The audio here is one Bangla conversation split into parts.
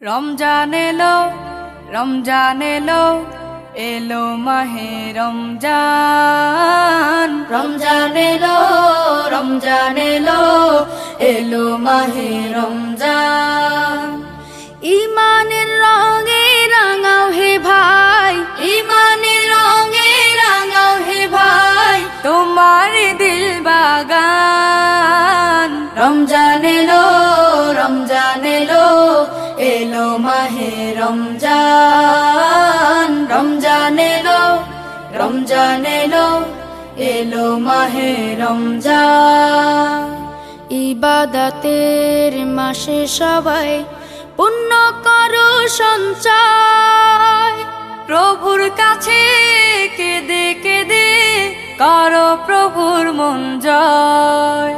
রমজান এলো, রমজান এলো, এলো মাহে রমজান। রমজান এলো, রমজান এলো, এলো মাহে রমজান। ইমানের রঙে রাঙাও হে ভাই, ইমানের রঙে রাঙাও হে ভাই, তোমার দিল বাগান। রমজান এলো, রমজান এলো, এলো মাহে রমজান। রমজান এলো, রমজান এলো, এলো মাহে রমজান। ইবাদতের মাসে সবাই পুণ্য করো সঞ্চয়, প্রভুর কাছে কেঁদে কেঁদে করো প্রভুর মন জয়।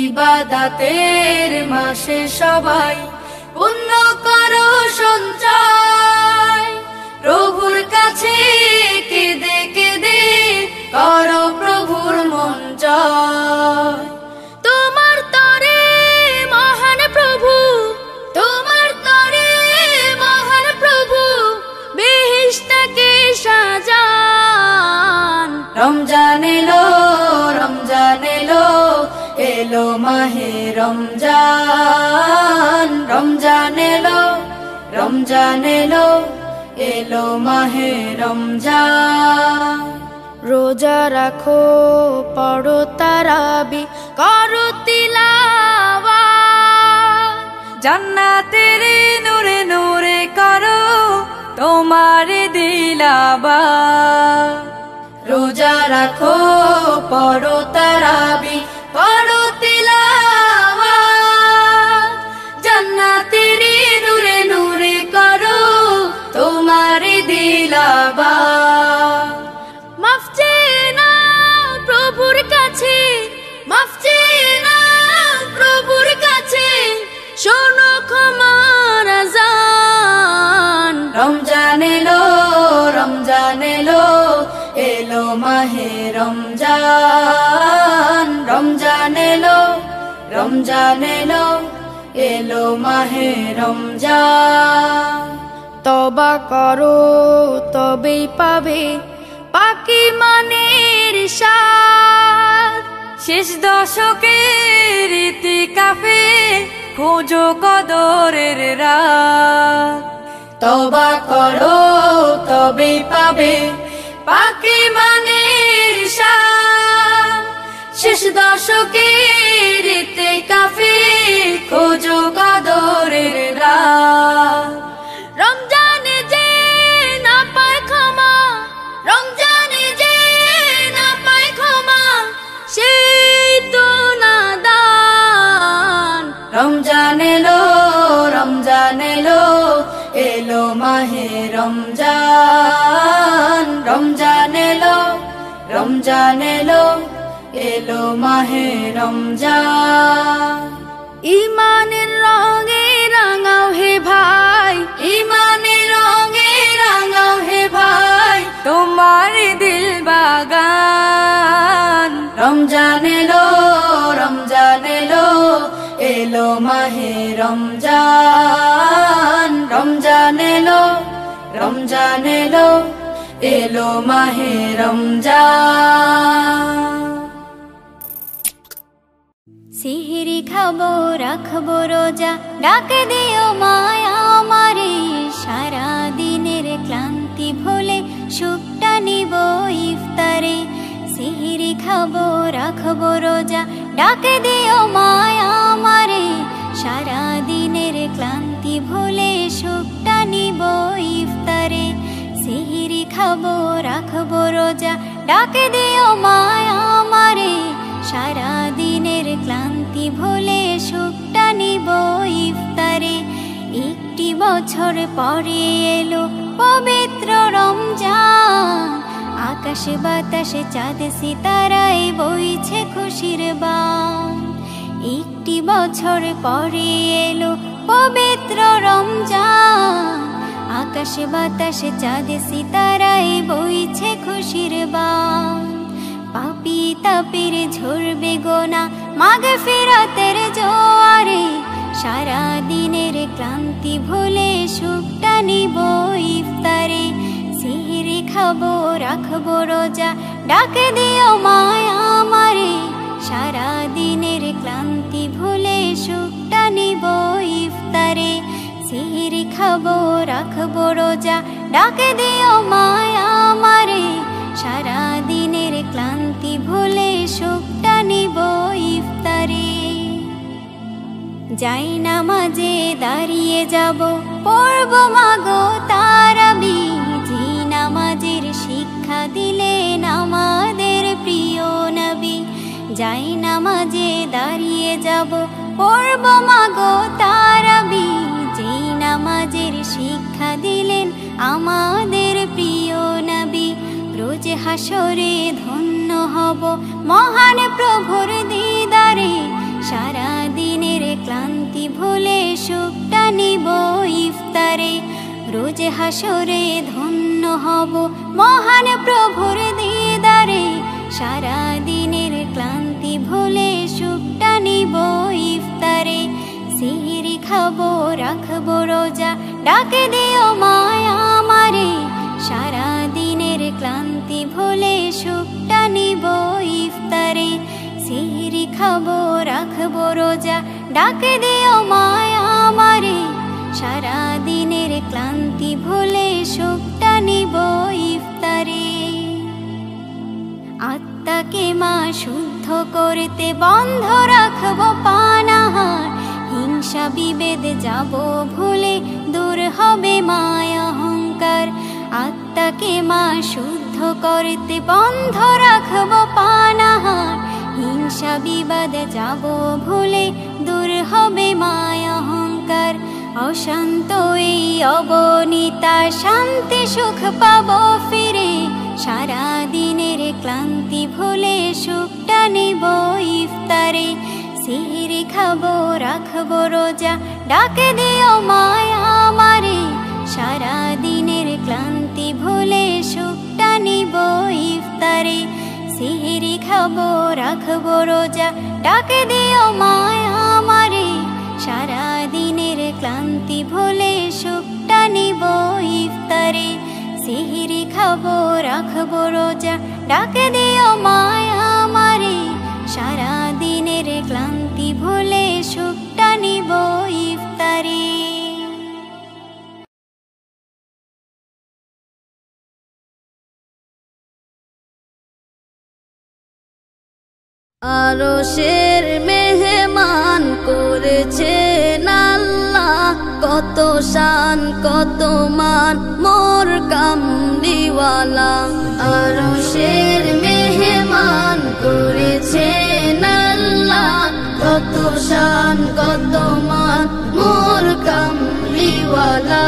ইবাদতের মাসে সবাই পুণ্য করো সঞ্চয়, প্রভুর কাছে কেঁদে কেঁদে করো প্রভুর মন জয়। তোমার তরে মহান প্রভু, তোমার তরে মহান প্রভু, বেহেশতকে সাজান। রমজান এলো, রমজান এলো, এলো মাহে রমজান। রমজান এলো, রমজান এলো, এলো মাহে রমজান। রোজা রাখো, পড়ো তারাবি, করো তিলাওয়াত, জান্নাতের নূরে নূরে করো তোমার দিলাবাত। রোজা রাখো, পড়ো তারাবি, পড়ো তিলাওয়াত, জান্নাতের নূরে নূরে করো তোমার দিলাবাত। মাফ চেয়ে নাও প্রভুর কাছে, মাফ চেয়ে নাও প্রভুর কাছে, শোনো ক্ষমার আযান। রমজান এলো, রমজান এলো, এলো মাহে রমজান। রমজান এলো, রমজান এলো, এলো মাহে রমজান। তওবা করো তবেই পাবে পাকি মানের স্বাদ, শেষ দশকের ইতিকাফে খোঁজো কদরের রাত। তওবা করো তবেই পাবে পাকি মানের স্বাদ, শেষ দশকের ইতিকাফে খোঁজো কদরের রাত। রমজানে যে না পায় ক্ষমা, রমজানে যে না পায় ক্ষমা, সেই তো নাদান। রমজান এলো, রমজান এলো, এলো মাহে রমজান। রমজান এলো, রমজান এলো, এলো মাহে রমজান। ইমানের রঙে রাঙাও হে ভাই, ইমানের রঙে রাঙাও হে ভাই, তোমার দিল বাগান। রমজান এলো, রমজান এলো, এলো মাহে রমজান। রমজান এলো, রমজান এলো, এলো মাহে রমজান। সিহরি খাবো রাখবো রোজা, ডাকে দিও মায়া আমারে, সারা দিনের ক্লান্তি ভুলে সুখটা নিব ইফতারে। সিহরি খাবো রাখবো রোজা, ডাকে দিও মায়া আমারে, সারা দিনের ক্লান্তি ভুলে সুখটা নিব ইফতারে। সিহরি খাবো রাখবো রোজা, ডাকে দিও মায়া আমারে, সারা দিনের ক্লান্তি ভুলে সুখটা নিব ইফতারে। একটি বছর পরে এলো পবিত্র রমজান, আকাশে বাতাসে চাঁদ সিতারায় বইছে খুশির বান। একটি বছর পরে এলো পবিত্র রমজান, আকাশে বাতাসে চাঁদ সিতারায় বইছে খুশির বান। পাপী তাপের ঝরবে গোনা, মাগফিরাতের জোয়ারে, সারা দিনের ক্লান্তি ভুলে খাবো রাখবো রোজা, ডাকে দিও মায়া আমারে, সারা দিনের ক্লান্তি ভুলে সুখটা নিব ইফতারে। সিহরি খাবো রাখবো রোজা, ডাকে দিও মায়া আমারে, সারা দিনের ক্লান্তি ভুলে সুখটা নিব ইফতারে। যাই নামাজে দাঁড়িয়ে যাব, পড়ব মাগো তারাবি, যে নামাজের শিক্ষা দিলেন আমাদের প্রিয় নবী। যাই নামাজে দাঁড়িয়ে যাব, পড়ব মাগো তারাবি, যে নামাজের শিক্ষা দিলেন আমাদের প্রিয় নবী। রোজ হাসরে ধন্য হব মহান প্রভুর দিদারে, সারা দিনের ক্লান্তি ভুলে সুখটা নিব ইফতারে। রোজ হাসরে ধন্য হব মহান প্রভুর দিদারে, সারা দিনের ক্লান্তি ভুলে সুখটা নিব ইফতারে। সিহরি খাবো রাখবো রোজা, ডাকে দিও মায়া আমারে, সারা দিনের ক্লান্তি ভুলে সুখটা নিব ইফতারে। সিহরি খাবো রাখবো রোজা, ডাকে দিও মায়া আমারে, সারা দিনের ক্লান্তি ভুলে সুখটা নিব ইফতারে। আত্মাকে মা শুদ্ধ করতে বন্ধ রাখবো পানাহার, হিংসা বিভেদ যাব ভুলে দূর হবে মায়া অহংকার। আত্মাকে মা শুদ্ধ করতে বন্ধ রাখবো পানাহার, হিংসা বিবাদ যাব ভুলে দূর হবে মায়া অহংকার। অশান্ত এই অবনীতা শান্তি সুখ পাবো ফিরে, সারা দিনের ক্লান্তি ভুলে সুখটা নিব ইফতারে। সিহরি খাবো রাখবো রোজা, ডাকে দিও মায়া আমারে, সারা দিনের ক্লান্তি ভুলে সুখটা নিব ইফতারে। সিহরি খাবো রাখবো রোজা, ডাকে দিও মায়া আমারে, সারা দিনের ক্লান্তি ভুলে সুখটা নিব ইফতারে। সিহরি খাবো রাখবো রোজা, ডাকে দিও মায়া আমারে, সারা দিনের ক্লান্তি ভুলে সুখটা নিব ইফতারে। আরশের মেহমান করেছেন আল্লাহ, কত শান কত মান মোর কামলিওয়ালা। আরশের মেহমান করেছেন আল্লাহ, কত শান কত মান মোর কামলিওয়ালা।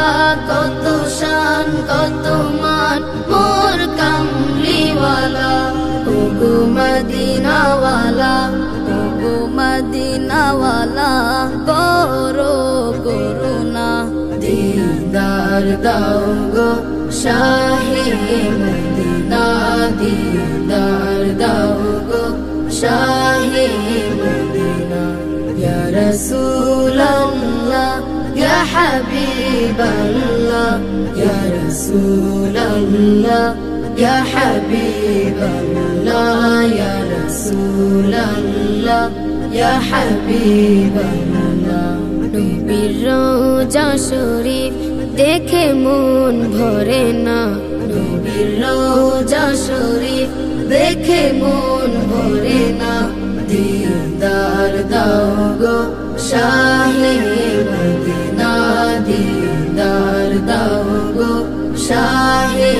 কত শান কত মান মোর কামলিওয়ালা। ওগো মদিনাওয়ালা, ওগো মদিনাওয়ালা, করো করুণা দিদার দাও গো শাহে মদিনা। দিদার দাও গো শাহে মদিনা। ইয়া রাসূলাল্লাহ ইয়া হাবিবাল্লাহ, ইয়া রাসূলাল্লাহ ইয়া হাবিবাল্লাহ, ইয়া রাসূলাল্লাহ ইয়া হাবিবাল্লাহ। নবীর রওজা শরীফ দেখে মন ভরে না, নবীর রওজা শরীফ দেখে মন ভরে না। দিদার দাও গো শাহে মদিনা। দিদার দাও গো শাহে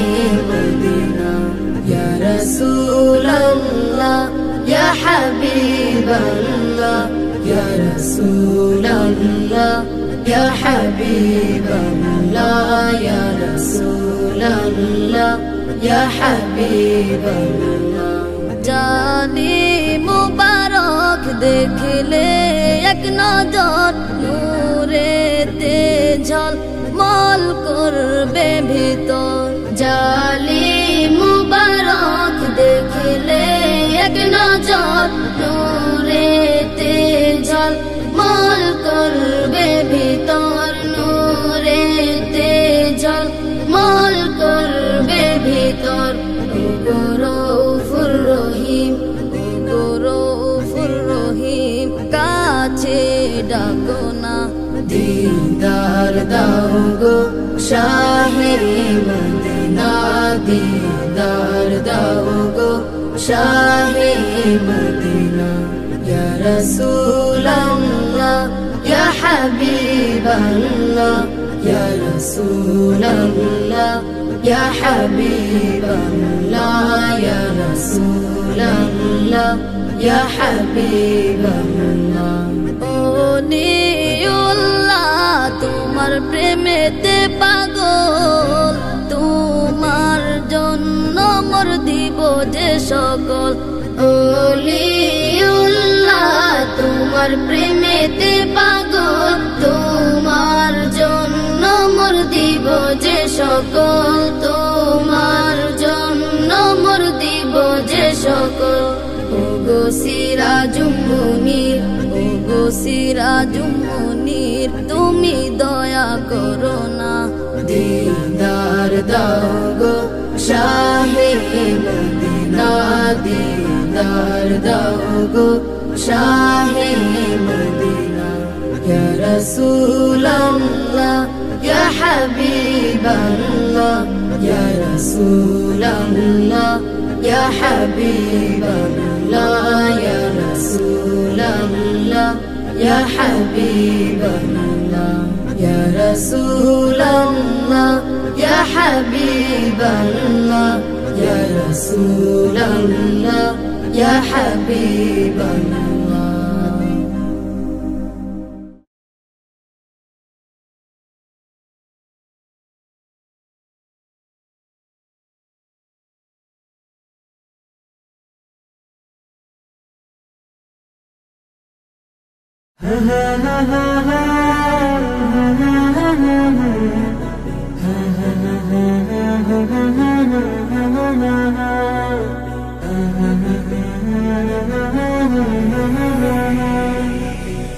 মদিনা। ইয়া রাসূলাল্লাহ ইয়া হাবিবাল্লাহ, ইয়া রাসূলাল্লাহ ইয়া হাবিবাল্লাহ, ইয়া রাসূলাল্লাহ ইয়া হাবিবাল্লাহ। জানি মুবারক দেখলে এক নজর, নূরেতে ঝলমল করবে ভিতর। জালি মুবারক দেখলে এক নজর, নূরেতে ঝলমল করবে ভিতর। নূরেতে ঝলমল করবে ভিতর। दीदार दाओ गो शाहे मदीना दीदार दाओ गो शाहे मदीना या रसूल अल्लाह या हबीब अल्लाह या रसूल अल्लाह या हबीब अल्लाह या रसूल अल्लाह या हबीब अल्लाह তোমার প্রেমেতে পাগল তোমার জন্য মোর দিব যে সকল ওলিউল্লাহ তোমার প্রেমেতে পাগল তোমার জন্য মোর দিব যে সকল তোমার জন্য মোর দিব যে সকল ওগো সিরাজুম মুনির ওগো সিরাজুম মুনির তুমি দয়া করো না दीदार दाओ गो शाहे मदीना दीदार दाओ गो शाहे मदीना या रसूल अल्लाह या हबीब अल्लाह या रसूल अल्लाह या हबीब अल्लाह या रसूल अल्लाह या हबीब अल्लाह या रसूल अल्लाह या हबीब अल्लाह या रसूल अल्लाह या हबीब अल्लाह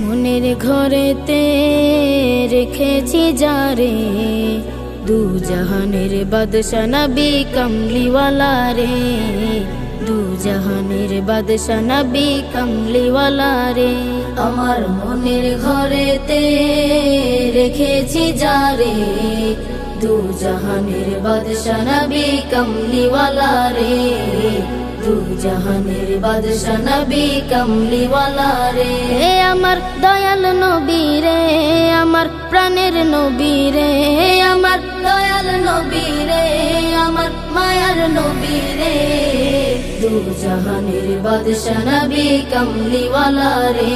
মনের ঘরেতে রেখেছি যারে দু জাহানের বাদশা নবী কমলিওয়ালা রে দু জাহানের বাদশা নবী কমলিওয়ালা রে আমার মনের ঘরেতে রেখেছি যারে দু জাহানের বাদশা নবী কমলিওয়ালা রে দু জাহানের বাদশা নবী কমলিওয়ালা রে আমার দয়াল নবী রে আমার প্রাণের নবী রে আমার দয়াল নবী রে আমার মায়ার নবী রে দু জাহানের বাদশা নবী কমলিওয়ালা রে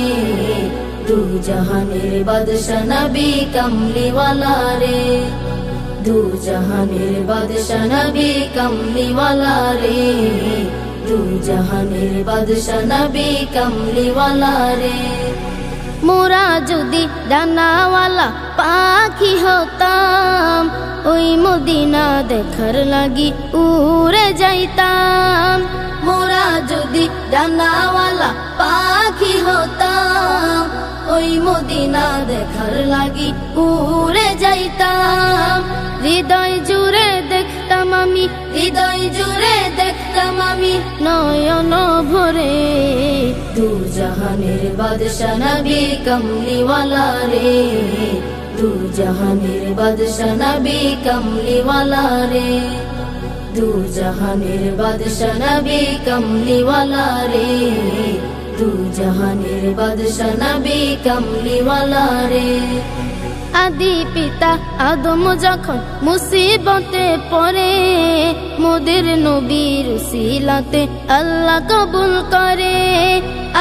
দু জাহানের বাদশা নবী কমলিওয়ালা রে দু জাহানের বাদশা নবী কমলিওয়ালা রে দু জাহানের বাদশা নবী কমলিওয়ালা রে মোরা যদি ডানাওয়ালা পাখি হতাম ওই মদিনা দেখার লাগি উড়ে যাইতাম মোরা যদি ডানাওয়ালা পাখি হতাম ওই মদিনা দেখার লাগি উড়ে যাইতাম হৃদয় জুড়ে দেখতাম আমি হৃদয় জুড়ে দেখতাম আমি নয়ন ভরে দু জাহানের বাদশা নবী কমলিওয়ালা রে দু জাহানের বাদশা নবী কমলিওয়ালা রে দু জাহানের বাদশা নবী কমলিওয়ালা রে দু জাহানের বাদশা নবী কমলিওয়ালা রে আদি পিতা আদম যখন মুসিবতে পড়ে মোদের নবীর উসিলাতে আল্লাহ কবুল করে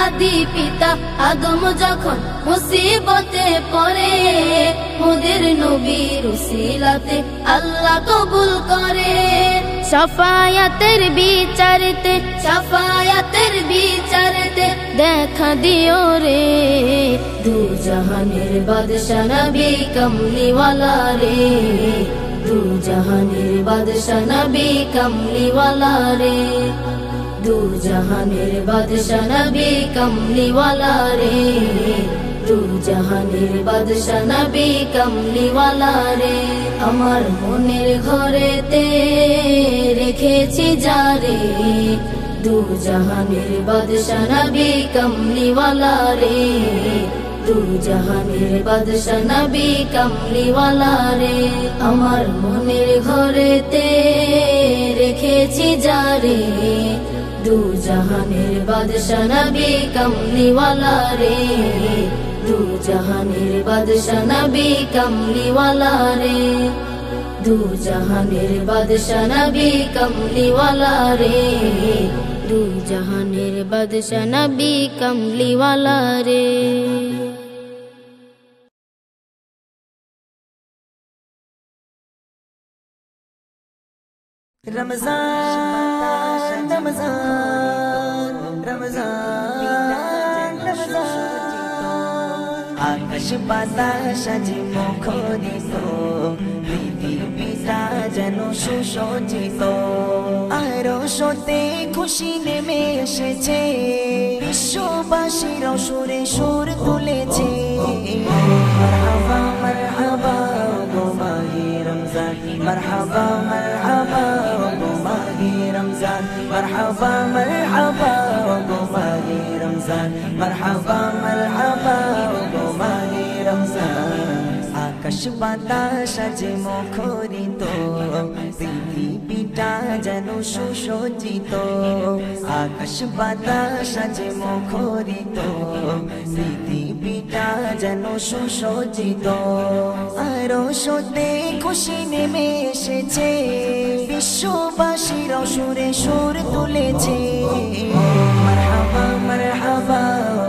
আদি পিতা আদম যখন মুসিবতে পড়ে মোদের নবীর উসিলাতে আল্লাহ কবুল করে শাফায়াতের বিচারেতে দেখা দিও রে দু জাহানের বাদশা নবী কমলিওয়ালা রে দু জাহানের বাদশা নবী কমলিওয়ালা রে দু জাহানের বাদশা নবী কমলিওয়ালা রে দু জাহানের বাদশা নবী কমলিওয়ালা রে আমার মনের ঘরেতে রেখেছি যারে দু জাহানের বাদশা নবী কমলিওয়ালা রে দু জাহানের বাদশা নবী কামলিওয়ালা রে আমার মনের ঘরেতে রেখেছি যারে দু জাহানের বাদশা নবী কামলিওয়ালা রে দু জাহানের বাদশা নবী কামলিওয়ালা রে দু জাহানের বাদশা নবী কামলিওয়ালা রে দু জাহানের বাদশা নবী কামলিওয়ালা রে रमजान रमजान रमजान रमजान आकाश बातास আজি মুখরিত পৃথিবীটা যেন সুসজ্জিত আরো সতে খুশি নেমে এসেছে বিশ্ববাসীর সুরে সুর তুলেছে মারহাবা মারহাবা গো মাহে রমজান মারহাবা মারহাবা رمضان مرحبا مرحبا وماه رمضان مرحبا مرحبا وماه رمضان আকাশ বাতাস আজ মুখরিত পৃথিবীটা যেন সুসজ্জিত আকাশ বাতাস আজ মুখরিত পৃথিবীটা যেন সুসজ্জিত আরো সতে খুশি নেমে এসেছে বিশ্ববাসীর সুরে সুর তুলেছে মারহাবা মারহাবা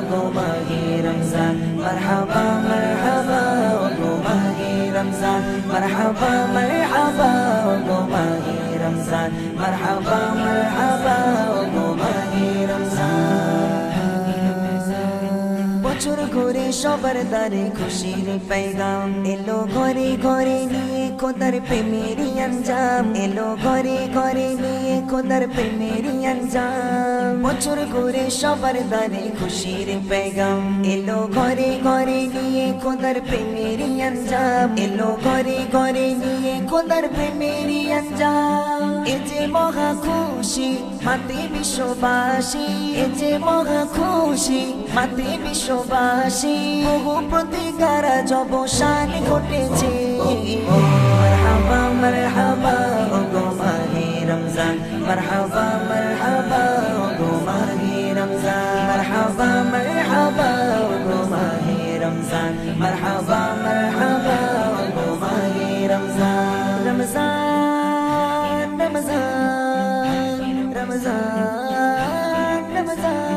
গো মাহে রমজান মারহাবা মারহাবা গো মাহে রমজান মারহাবা মারহাবা গো মাহে রমজান মারহাবা মারহাবা গো মাহে রমজান বছর ঘুরে সবার দ্বারে খুশির পেগাম এলো ঘরে ঘরে নিয়ে খোদার প্রেমেরই আঞ্জাম এলো ঘরে ঘরে নিয়ে খোদার প্রেমেরই আঞ্জাম বছর ঘুরে সবার দ্বারে খুশির পেগাম এলো ঘরে ঘরে নিয়ে খোদার প্রেমেরই আঞ্জাম এলো ঘরে ঘরে নিয়ে খোদার প্রেমেরই আঞ্জাম এ যে মহা খুশি মাতে বিশ্ববাসী এ যে মহা খুশি মাতে বিশ্ববাসী বহু প্রতিকার অবসান ঘটেছে মারহাবা মারহাবা গো মাহে রমজান মারহাবা মারহাবা গো মাহে রমজান মারহাবা মারহাবা গো মাহে রমজান মারহাবা মারহাবা গো মাহে রমজান রমজান রমজান রমজান রমজান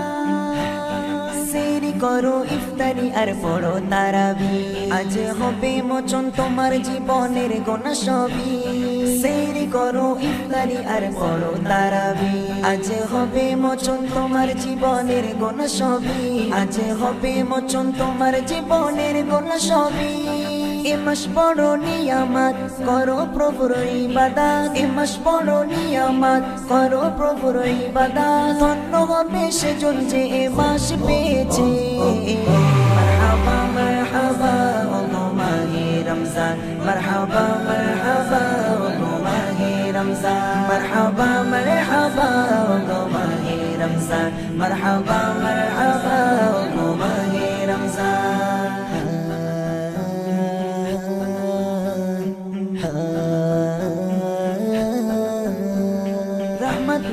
সেরি করো ইফতারি আর পড়ো তারাবি আজ হবে মোচন তোমার জীবনের গোনা সবই সেরি করো ইফতারি আর পড়ো তারাবি আজ হবে মোচন তোমার জীবনের গোনা সবই আজ হবে মোচন তোমার জীবনের গোনা সবই এ মাস বড় নিয়ামত করো প্রভুর ইবাদত এ মাস বড় নিয়ামত করো প্রভুর ইবাদত ধন্য হবে সেজন যে এ মাস পেয়েছে মারহাবা মারহাবা গো মাহে রমজান মারহাবা মারহাবা গো মাহে রমজান মারহাবা মারহাবা গো মাহে রমজান মারহাবা মারহাবা গো মাহে রমজান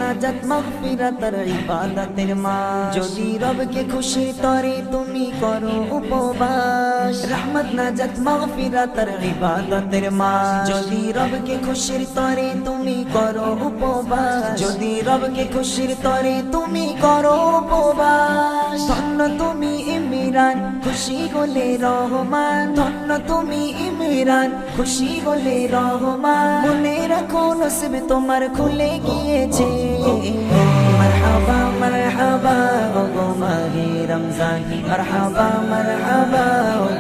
নাজাত মাগফিরাতের ইবাদতের মাস যদি রবকে খুশি তরে তুমি করো উপবাস রহমত নাজাত মাগফিরাতের ইবাদতের মাস যদি রবকে খুশির তরে তুমি করো উপবাস যদি রবকে খুশির তরে তুমি করো উপবাস ধন্য তুমি ইমরান খুশি হলে রহমান ধন্য তুমি ইমরান খুশি হলে রহমান মনে রাখো নসিব তোমার খুলে গিয়েছে مرحبا مرحبا গো মাহে রমজান مرحبا مرحبا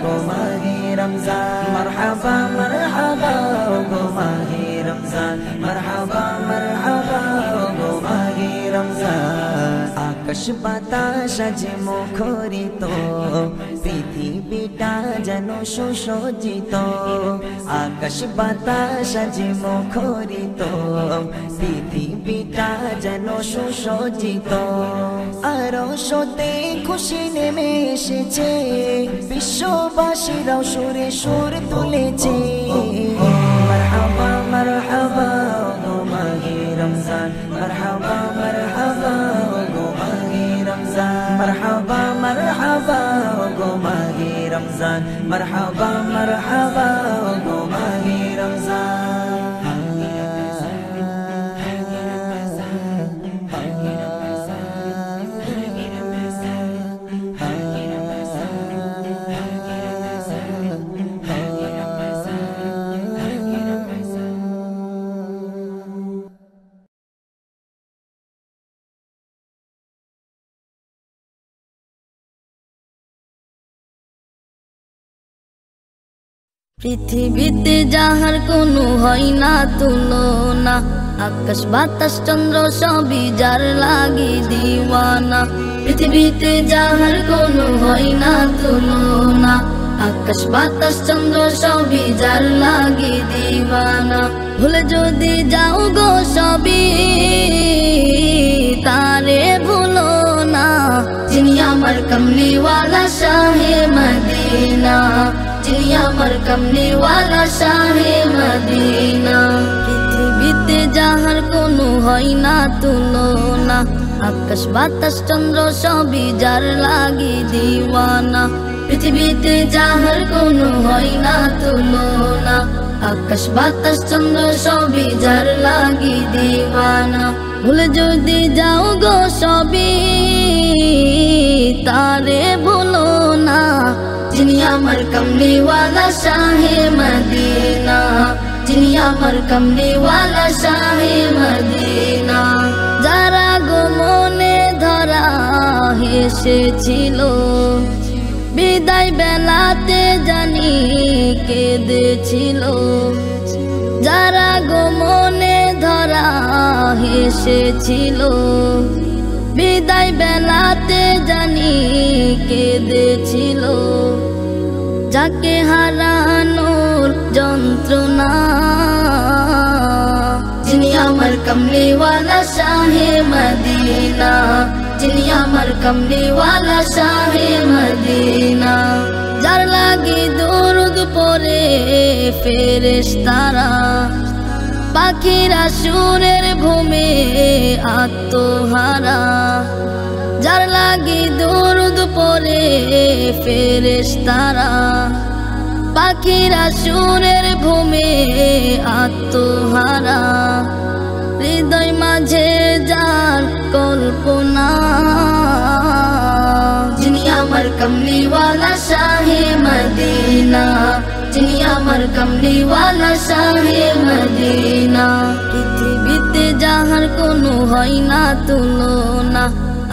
গো মাহে রমজান مرحبا مرحبا গো মাহে রমজান مرحبا مرحبا গো মাহে রমজান আকাশ বাতাস আজ মুখরিত পৃথিবী পৃথিবীটা যেন সুসজ্জিত, আকাশ বাতাস আজ মুখরিত, পৃথিবীটা যেন সুসজ্জিত। আরশতে খুশি নেমে এসেছে, বিশ্ববাসীরাও সুরে সুর তুলেছে। মারহাবা মারহাবা গো মাহে রমজান, মারহাবা মারহাবা গো মাহে রমজান, মারহাবা মারহাবা গো মাহে রমজান, মারহাবা মারহাবা গো মাহে রমজান। পৃথিবীতে যাহার কোনো হয় না তুলনা, আকাশ বাতাস চন্দ্র সবই যার লাগি দিওয়ানা। পৃথিবীতে যাহার কোনো হয় না তুলনা, আকাশ বাতাস চন্দ্র সবই যার লাগি দিওয়ানা। ভুলে যদি যাও গো সবই তারে ভুলো না, যিনি আমার কমলিওয়ালা শাহে মদিনা, যিনি আমার কমলিওয়ালা শাহে মদিনা। পৃথিবীতে যাহার কোনো হয় না তুলনা, আকাশ বাতাস চন্দ্র সবই যার লাগি দিওয়ানা। পৃথিবীতে যাহার কোনো হয় না তুলনা, আকাশ বাতাস চন্দ্র সবই যার লাগি দিওয়ানা। ভুলে যদি যাও গো সবই তারে ভুলো না, যিনি আমার কমলিওয়ালা শাহে মদিনা, যিনি আমার কমলিওয়ালা শাহে মদিনা। যারা গো মনে ধরা হেসেছিল, বিদায় বেলাতে জানি কেঁদেছিল। যারা গো মনে ধরা হেসেছিল, বিদায় বেলাতে জানি কেঁদেছিল। যাকে হারানোর যন্ত্রণা, যিনি আমার কমলিওয়ালা শাহে মদিনা, যিনি আমার কমলিওয়ালা শাহে মদিনা। যার লাগি দরুদ পড়ে ফেরেশতারা, পাখিরা সুরের ভূমে আত্মহারা। যার লাগি দরুদ পড়ে ফেরেশতারা, পাখিরা সুরের ভূমে আত্মহারা। হৃদয় মাঝে যার কল্পনা, যিনি আমার কমলিওয়ালা শাহে মদিনা, যিনি আমার কমলিওয়ালা শাহে মদিনা। পৃথিবীতে যাহার কোনো হয় না তুলনা,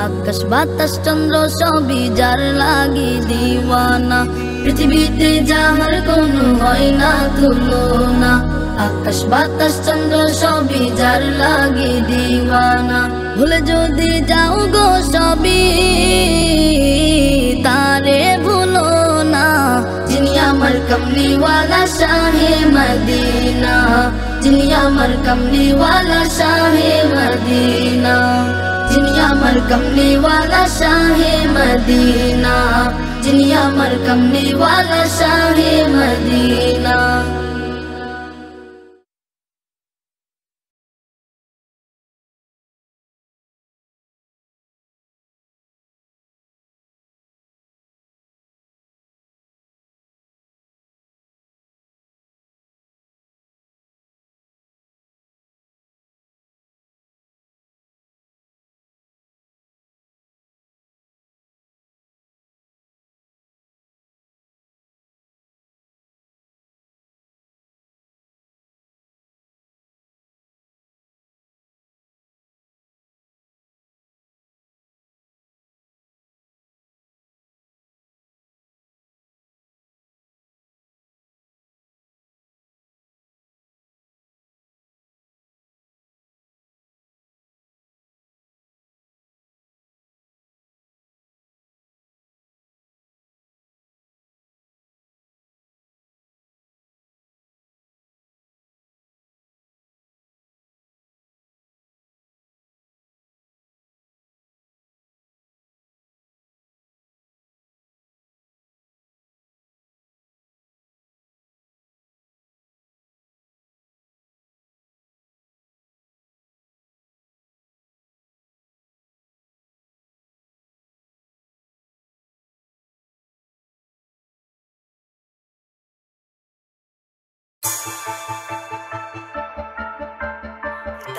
আকাশ বাতাস চন্দ্র সবই যার লাগি দিওয়ানা। পৃথিবীতে যাহার কোনো হয় না তুলনা, আকাশ বাতাস চন্দ্র সবই যার লাগি দিওয়ানা। ভুলে যদি যাও গো সবই তারে ভুলো না, যিনি আমার কমলিওয়ালা শাহে মদিনা, যিনি আমার কমলিওয়ালা শাহে মদিনা, যিনি আমার কমলিওয়ালা শাহে মদিনা, যিনি আমার কমলিওয়ালা শাহে মদিনা।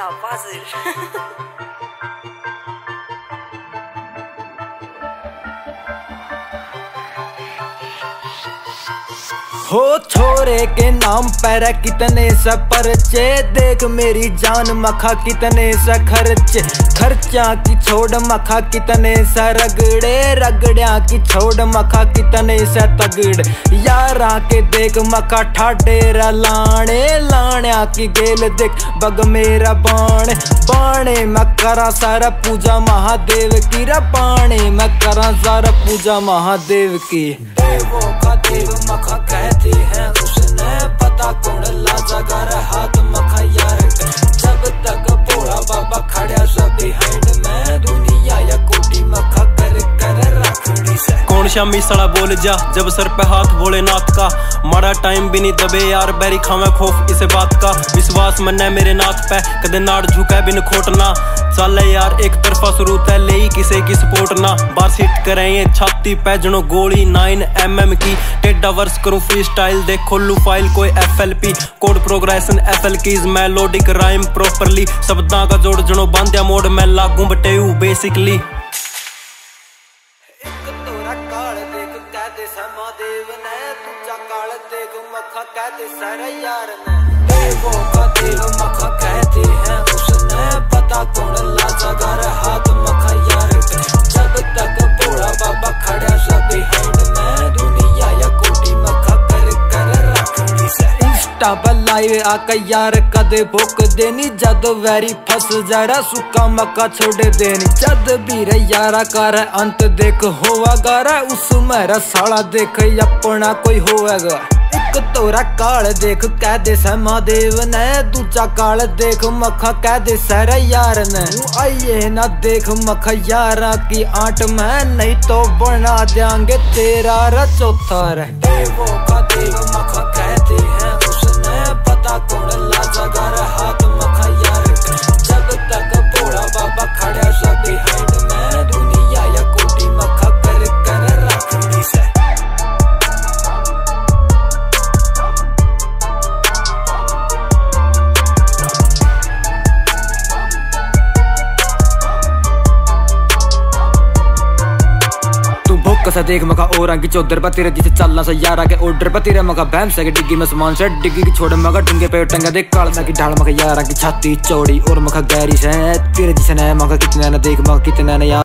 da hazır. हो छोरे के नाम पर कितने सा परचे, देख मेरी जान मखा कितने सा खर्चे। खर्चा की छोड़ मखा कितने सा रगड़े, रगड़िया की छोड़ मखा कितने सा तगड़े। यारा के देख मखा ठाडेरा लाने, लाण्या की गेल देख बग मेरा बाणे। बाणे मैं करा सारा पूजा महादेव की रा, बाणे मैं करा सारा पूजा महादेव की। देवों का देव मखा कहते हैं उसने, पता कौन लाजागर हाथ मखा यार। जब तक भोला बाबा खड़ा सब बिहाइंड में, दुनिया या कोटी मखा कर कर रखड़ी से। कौन शामी सड़ा बोल जा जब सर पे हाथ भोलेनाथ का, मारा टाइम भी नहीं दबे यार बैरी खावे खौफ इसे बात का। विश्वास मन्ने मेरे नाथ पे कदे नाड़ झुका बिन खोटना, चले यार एक तरफा शुरू है ले किसे की सपोर्ट ना। बार सीट करें ये छाती पे जनो गोली 9mm की, टेढ़ा वर्स करूं फ्री स्टाइल देख खोलू फाइल कोई FLP। कोड progression FL keys melodic rhyme properly, शब्दां का जोड़ जनो बांध्या मोड में लागू बटेऊ बेसिकली। देवों का देव मखा कहते हैं उसने, पता कौन लाजागर हाथ मखा यार। जब तक भोला बाबा खड़ा सब बिहाइंड में, दुनिया या कोटी मखा कर कर रखड़ी से। इंस्टा पर लाइव आका यार कदे भोक देनी, जद वैरी फस जरा सुक्का मक्का छोड़ देनी। जद भी रे यारा कर अंत देख होवा गारा, उस मेरा साला देख अपना कोई होएगा। एक तोरा काल देख कह दे महादेव ने, दूजा काल देख मखा कह दे सारा यार ने। आइए ना देख मखा यारा की आंट में, नहीं तो बना देंगे तेरा रा चौथा रे। देवों का देव मखा कहते हैं उसने, पता कौन लाजागर हाथ मखा यार। जब तक भोला बाबा खड़ा सब बिहाइंड में, दुनिया या कोटी मखा कर कर रखड़ी से। कसा देख मखा और की चौधर पर तेरे जिसे चलना सा यारा के ऑर्डर पर तेरे मखा बहम से डिग्गी में सामान से डिग्गी की छोड़ मखा टंगे पे टंगा देख कालसा की ढाल मखा यारा की छाती चौड़ी और मखा गहरी से तेरे जिसे न मखा कितना न देख मखा कितना न यार।